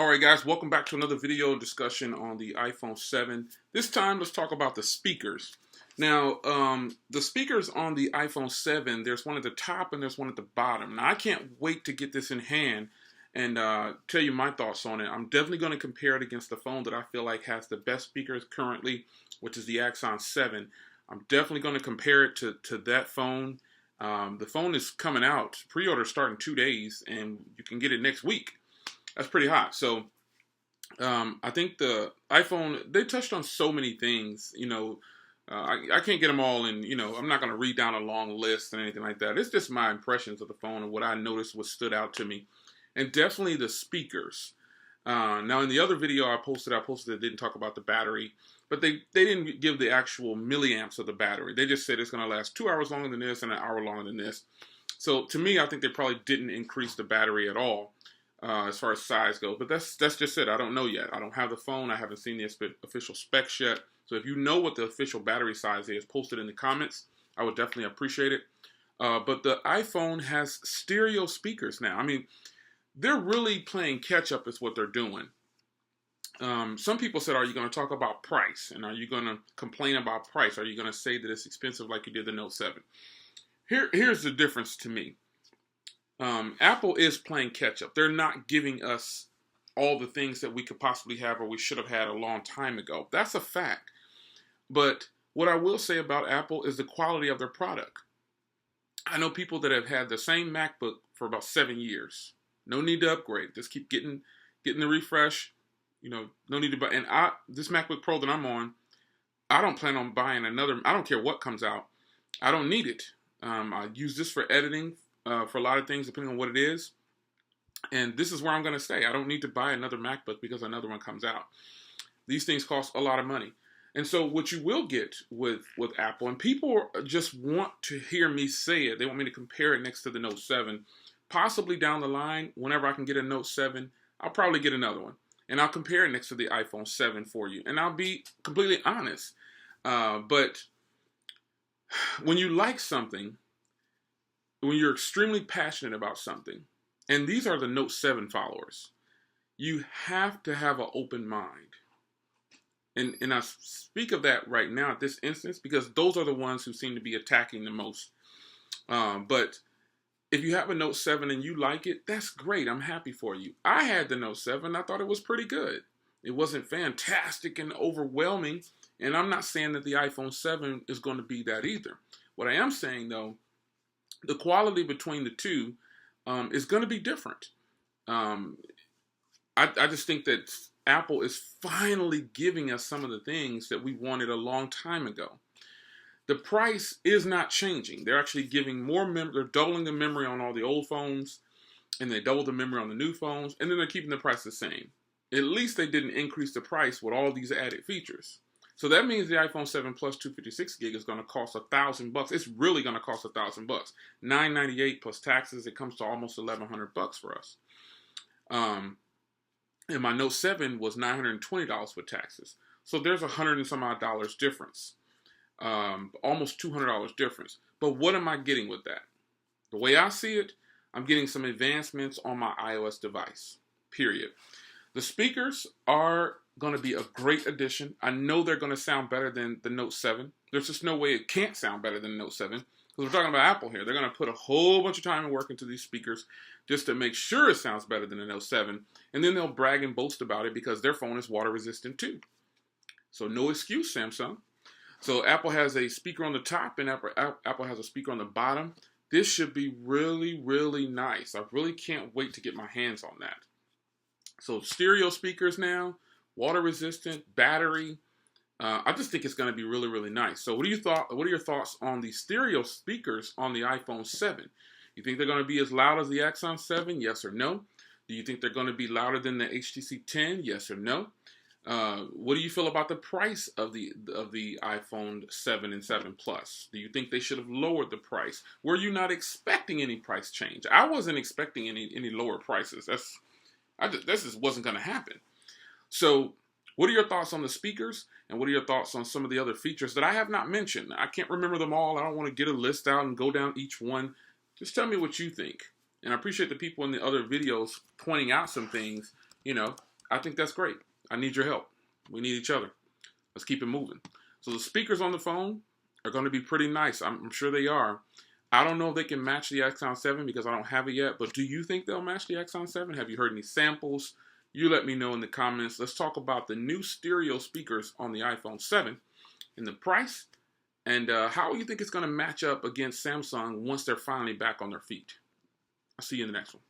Alright guys, welcome back to another video discussion on the iPhone 7. This time let's talk about the speakers. Now, the speakers on the iPhone 7, there's one at the top and there's one at the bottom. Now, I can't wait to get this in hand and tell you my thoughts on it. I'm definitely going to compare it against the phone that I feel like has the best speakers currently, which is the Axon 7. I'm definitely going to compare it to that phone. The phone is coming out. Pre-order starting 2 days and you can get it next week. That's pretty hot. So I think the iPhone, they touched on so many things, I can't get them all in, I'm not going to read down a long list and anything like that. It's just my impressions of the phone and what I noticed, what stood out to me. And definitely the speakers. Now in the other video I posted it didn't talk about the battery, but they didn't give the actual milliamps of the battery. They just said it's going to last 2 hours longer than this and an hour longer than this. So to me, I think they probably didn't increase the battery at all. As far as size goes, but that's just it. I don't know yet. I don't have the phone. I haven't seen the official specs yet. So if you know what the official battery size is, post it in the comments. I would definitely appreciate it. But the iPhone has stereo speakers now. I mean, they're really playing catch up is what they're doing. Some people said, are you going to talk about price? And are you going to complain about price? Are you going to say that it's expensive like you did the Note 7? Here's the difference to me. Apple is playing catch up. They're not giving us all the things that we could possibly have or we should have had a long time ago. That's a fact. But what I will say about Apple is the quality of their product. I know people that have had the same MacBook for about 7 years. No need to upgrade. Just keep getting the refresh. No need to buy. And this MacBook Pro that I'm on, I don't plan on buying another. I don't care what comes out. I don't need it. I use this for editing. For a lot of things, depending on what it is. And this is where I'm going to stay. I don't need to buy another MacBook because another one comes out. These things cost a lot of money. And so what you will get with Apple, and people just want to hear me say it. They want me to compare it next to the Note 7. Possibly down the line, whenever I can get a Note 7, I'll probably get another one. And I'll compare it next to the iPhone 7 for you. And I'll be completely honest. But when you like something, when you're extremely passionate about something, and these are the Note 7 followers, you have to have an open mind. And I speak of that right now at this instance because those are the ones who seem to be attacking the most. But if you have a Note 7 and you like it, that's great. I'm happy for you. I had the Note 7. I thought it was pretty good. It wasn't fantastic and overwhelming. And I'm not saying that the iPhone 7 is going to be that either. What I am saying, though, the quality between the two is going to be different. I just think that Apple is finally giving us some of the things that we wanted a long time ago. The price is not changing. They're actually giving more memory. They're doubling the memory on all the old phones, and they double the memory on the new phones, and then they're keeping the price the same. At least they didn't increase the price with all these added features. So that means the iPhone 7 Plus 256 gig is going to cost $1,000. It's really going to cost $1,000. $998 plus taxes. It comes to almost $1,100 for us. And my Note 7 was $920 with taxes. So there's $100 and some odd dollars difference. Almost $200 difference. But what am I getting with that? The way I see it, I'm getting some advancements on my iOS device. Period. The speakers are going to be a great addition. I know they're going to sound better than the Note 7. There's just no way it can't sound better than the Note 7. Because we're talking about Apple here. They're going to put a whole bunch of time and work into these speakers just to make sure it sounds better than the Note 7. And then they'll brag and boast about it because their phone is water resistant too. So no excuse, Samsung. So Apple has a speaker on the top and Apple has a speaker on the bottom. This should be really, really nice. I really can't wait to get my hands on that. So stereo speakers now, water resistant, battery. I just think it's going to be really, really nice. So what are your thoughts on the stereo speakers on the iPhone 7? You think they're going to be as loud as the Axon 7? Yes or no? Do you think they're going to be louder than the HTC 10? Yes or no? What do you feel about the price of the iPhone 7 and 7 Plus? Do you think they should have lowered the price? Were you not expecting any price change? I wasn't expecting any lower prices. This just wasn't going to happen. So what are your thoughts on the speakers? And what are your thoughts on some of the other features that I have not mentioned? I can't remember them all. I don't want to get a list out and go down each one. Just tell me what you think. And I appreciate the people in the other videos pointing out some things, I think that's great. I need your help. We need each other. Let's keep it moving. So the speakers on the phone are going to be pretty nice. I'm sure they are. I don't know if they can match the Exxon 7 because I don't have it yet, but do you think they'll match the Exxon 7? Have you heard any samples? You let me know in the comments. Let's talk about the new stereo speakers on the iPhone 7 and the price, and how you think it's going to match up against Samsung once they're finally back on their feet. I'll see you in the next one.